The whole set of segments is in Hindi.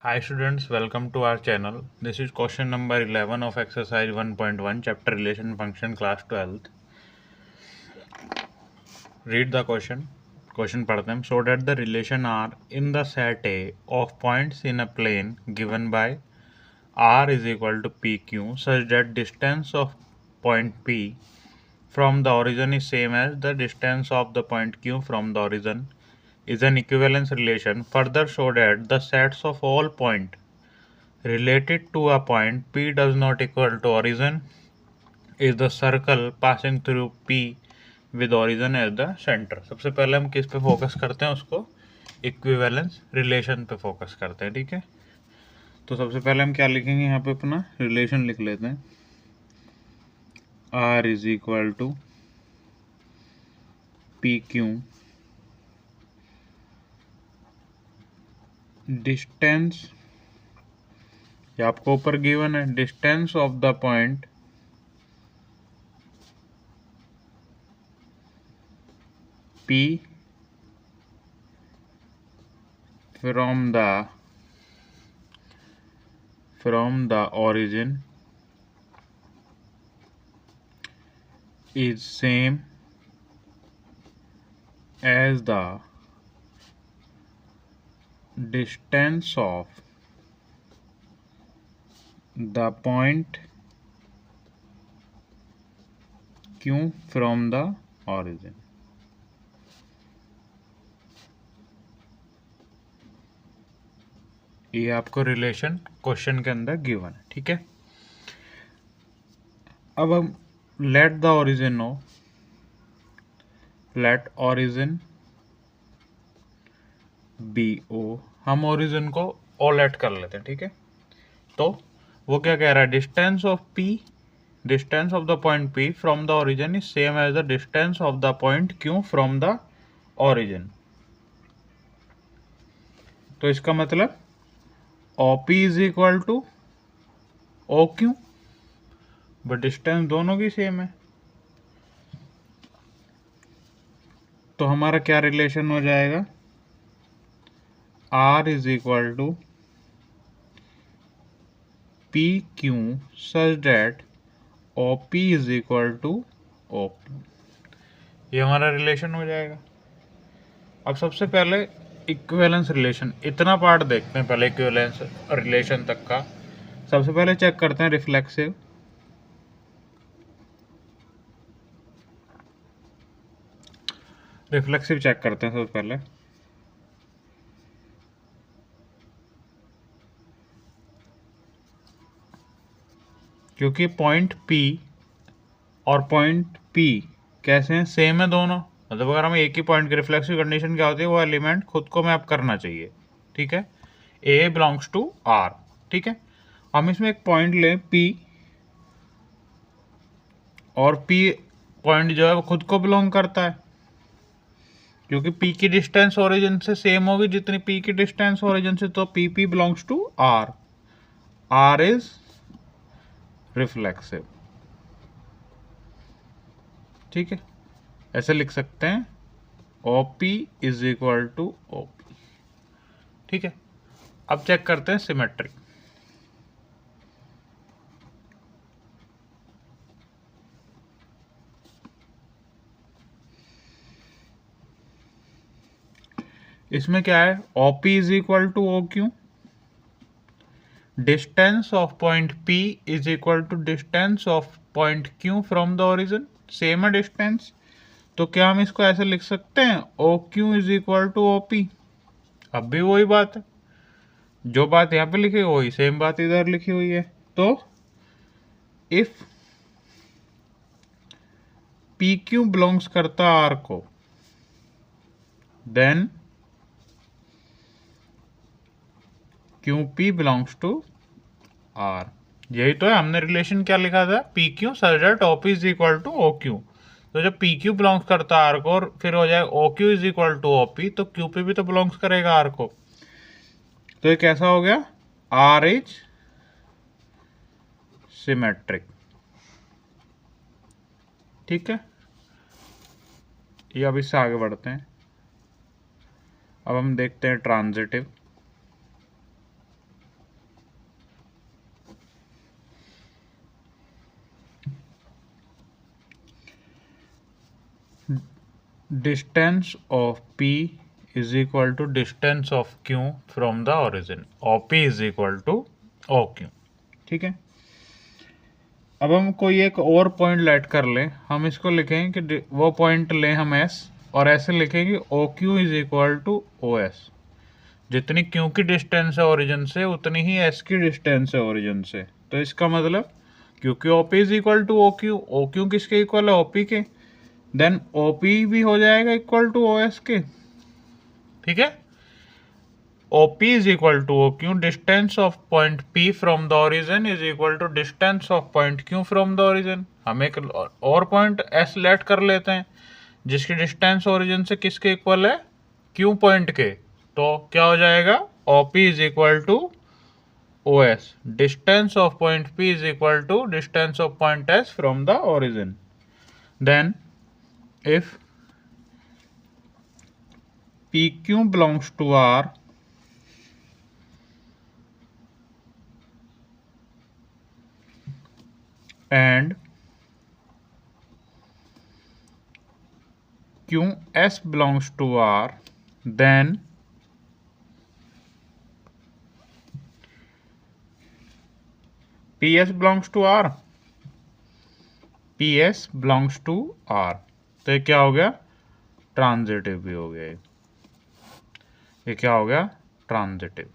Hi students, welcome to our channel. This is question number 11 of exercise 1.1 chapter relation function class 12th. Read the question. Question पढ़ते हैं. So that the relation R in the set A of points in a plane given by R is equal to PQ such that distance of point P from the origin is same as the distance of the point Q from the origin is an equivalence relation. Further show that the sets of all points related to a point P does not equal to origin is the circle passing through P with origin as the center. सबसे पहले हम किस पे फोकस करते हैं, उसको इक्विवेलेंस रिलेशन पे फोकस करते हैं. ठीक है, तो सबसे पहले हम क्या लिखेंगे, यहाँ पे अपना रिलेशन लिख लेते हैं. R is equal to P Q distance, ये आपको ऊपर गिवन है, distance of the point P from the origin is same as the distance of the point Q from the origin. ये आपको रिलेशन क्वेश्चन के अंदर गिवन है. ठीक है, अब हम let the origin no, let origin be O, हम ओरिजिन को ओ लेट कर लेते हैं. ठीक है, तो वो क्या कह रहा है, distance of P, distance of the point P from the origin is same as the distance of the point Q from the origin. तो इसका मतलब OP is equal to OQ, but distance दोनों की सेम है. तो हमारा क्या रिलेशन हो जाएगा, R is equal to PQ such that OP is equal to OQ. ये हमारा रिलेशन हो जाएगा. अब सबसे पहले इक्विवेलेंस रिलेशन, इतना पार्ट देखते हैं पहले इक्विवेलेंस रिलेशन तक का. सबसे पहले चेक करते हैं रिफ्लेक्सिव. रिफ्लेक्सिव चेक करते हैं सबसे पहले. क्योंकि पॉइंट P और पॉइंट P कैसे हैं, सेम है दोनों. मतलब अगर हम एक ही पॉइंट की रिफ्लेक्सिव कंडीशन क्या होती है, वो एलिमेंट खुद को मैप करना चाहिए. ठीक है, A बिलोंग्स टू R. ठीक है, हम इसमें एक पॉइंट लें P, और P पॉइंट जो है वो खुद को बिलोंग करता है, क्योंकि P की डिस्टेंस ओरिजिन से सेम होगी जितनी P की डिस्टेंस ओरिजिन से. तो PP belongs to R, R is reflexive. ठीक है, ऐसे लिख सकते हैं OP is equal to OP. ठीक है, अब चेक करते हैं सिमेट्री. इसमें क्या है, OP is equal to OQ, distance of point P is equal to distance of point Q from the origin, same है डिस्टेंस. तो क्या हम इसको ऐसे लिख सकते हैं, OQ is equal to OP. अब भी वही बात है, जो बात यहाँ पे लिखी है वही सेम बात इधर लिखी हुई है. तो इफ PQ बिलोंग्स करता R को, then QP belongs to R. यही तो है, हमने रिलेशन क्या लिखा था, PQ such that OP is equal to OQ. तो जब PQ बिलोंग्स करता है R को और फिर हो जाए OQ is equal to OP, तो QP भी तो बिलोंग्स करेगा R को. तो ये कैसा हो गया, R इज सिमेट्रिक. ठीक है, ये अब इससे आगे बढ़ते हैं. अब हम देखते हैं transitive. distance of P is equal to distance of Q from the origin. OP is equal to OQ. ठीक है। अब हम कोई एक और पॉइंट लेट कर लें, हम इसको लिखेंगे कि वो पॉइंट लें हम S और ऐसे लिखेंगे OQ is equal to OS। जितनी Q की डिस्टेंस है ओरिजिन से उतनी ही S की डिस्टेंस है ओरिजिन से। तो इसका मतलब क्योंकि OP is equal to OQ, OQ किसके इक्वल है? OP के। देन OP भी हो जाएगा इक्वल टू OS के। ठीक है। OP is equal to OQ, distance of point P from the origin is equal to distance of point Q from the origin। हम एक और पॉइंट S लेट कर लेते हैं जिसकी डिस्टेंस ओरिजिन से किसके इक्वल है? Q पॉइंट के। तो क्या हो जाएगा? OP is equal to OS, distance of point P is equal to distance of point S from the origin. Then if PQ belongs to R and QS belongs to R, then PS belongs to R, PS belongs to R। तो ये क्या हो गया? ट्रांजिटिव भी हो गया। ये क्या हो गया? ट्रांजिटिव।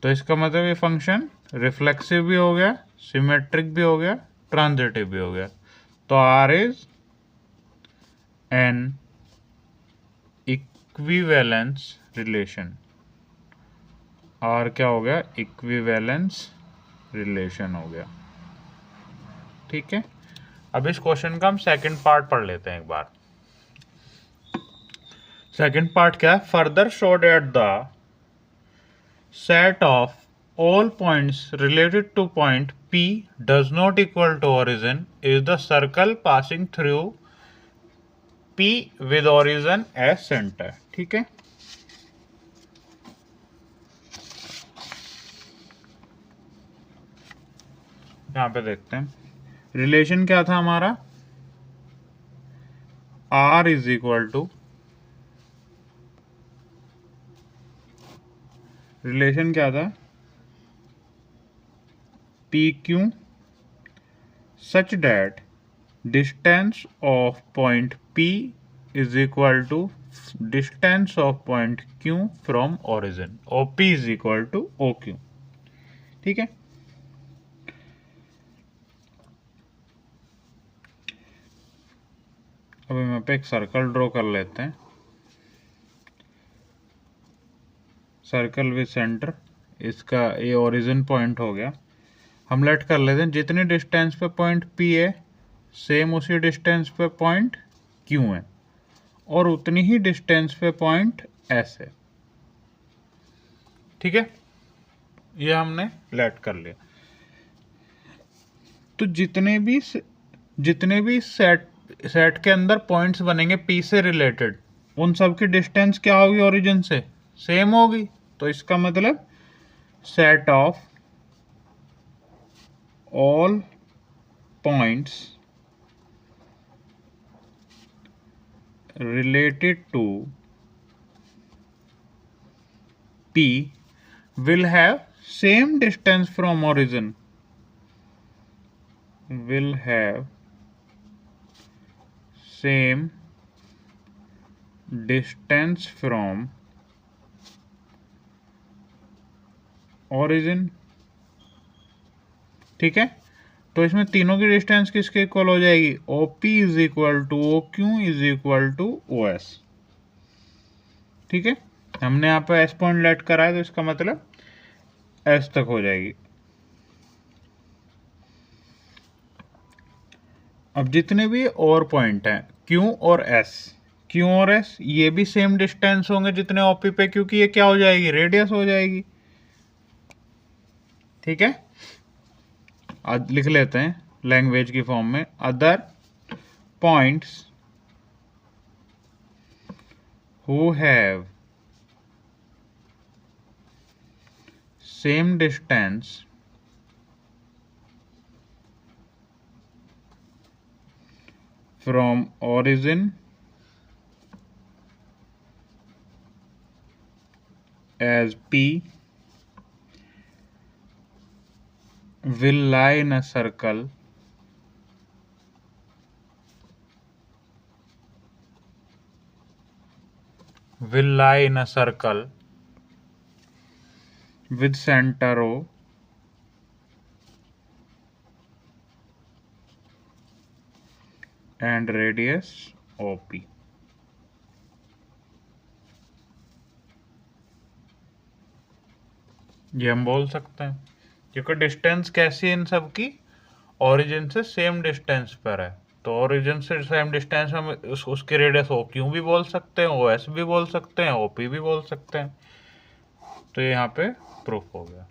तो इसका मतलब ये फंक्शन रिफ्लेक्सिव भी हो गया, सिमेट्रिक भी हो गया, ट्रांजिटिव भी हो गया। तो R is an equivalence relation. R क्या हो गया? इक्विवेलेंस रिलेशन हो गया। ठीक है। अब इस क्वेश्चन का हम सेकंड पार्ट पढ़ लेते हैं एक बार। सेकंड पार्ट क्या है? Further show that the set of all points related to point P does not equal to origin is the circle passing through P with origin as center। ठीक है। यहां पे देखते हैं रिलेशन क्या था हमारा? R is equal to, relation क्या था? PQ such that distance of point P is equal to distance of point Q from origin। OP is equal to OQ। ठीक है। अब हम यहाँ पे एक सर्कल ड्रॉ कर लेते हैं, सर्कल विद सेंटर। इसका ये ओरिजिन पॉइंट हो गया। हम लेट कर लेते हैं जितनी डिस्टेंस पे पॉइंट P है सेम उसी डिस्टेंस पे पॉइंट Q है और उतनी ही डिस्टेंस पे पॉइंट S है। ठीक है। ये हमने लेट कर लिया। तो जितने भी सेट के अंदर पॉइंट्स बनेंगे P से रिलेटेड, उन सब की डिस्टेंस क्या होगी? ओरिजिन से सेम होगी। तो इसका मतलब set of all points related to P will have same distance from origin, will have same distance from origin। ठीक है। तो इसमें तीनों की डिस्टेंस किसके इक्वल हो जाएगी? OP is equal to OQ is equal to OS। ठीक है। हमने यहाँ पे S पॉइंट लेट करा है तो इसका मतलब S तक हो जाएगी। अब जितने भी और पॉइंट हैं Q और S ये भी सेम डिस्टेंस होंगे जितने OP पे, क्योंकि ये क्या हो जाएगी? रेडियस हो जाएगी। ठीक है। लिख लेते हैं लैंग्वेज की फॉर्म में। Other points who have same distance from origin as P will lie in a circle with center O and radius OP. ये हम बोल सकते हैं क्योंकि डिस्टेंस कैसी है इन सब की, ओरिजिन से सेम डिस्टेंस पर है, तो ओरिजिन से सेम डिस्टेंस हम उसकी रेडियस ओ क्यू भी बोल सकते हैं, ओ एस भी बोल सकते हैं, ओ पी भी बोल सकते हैं। तो ये यहाँ पे प्रूफ हो गया।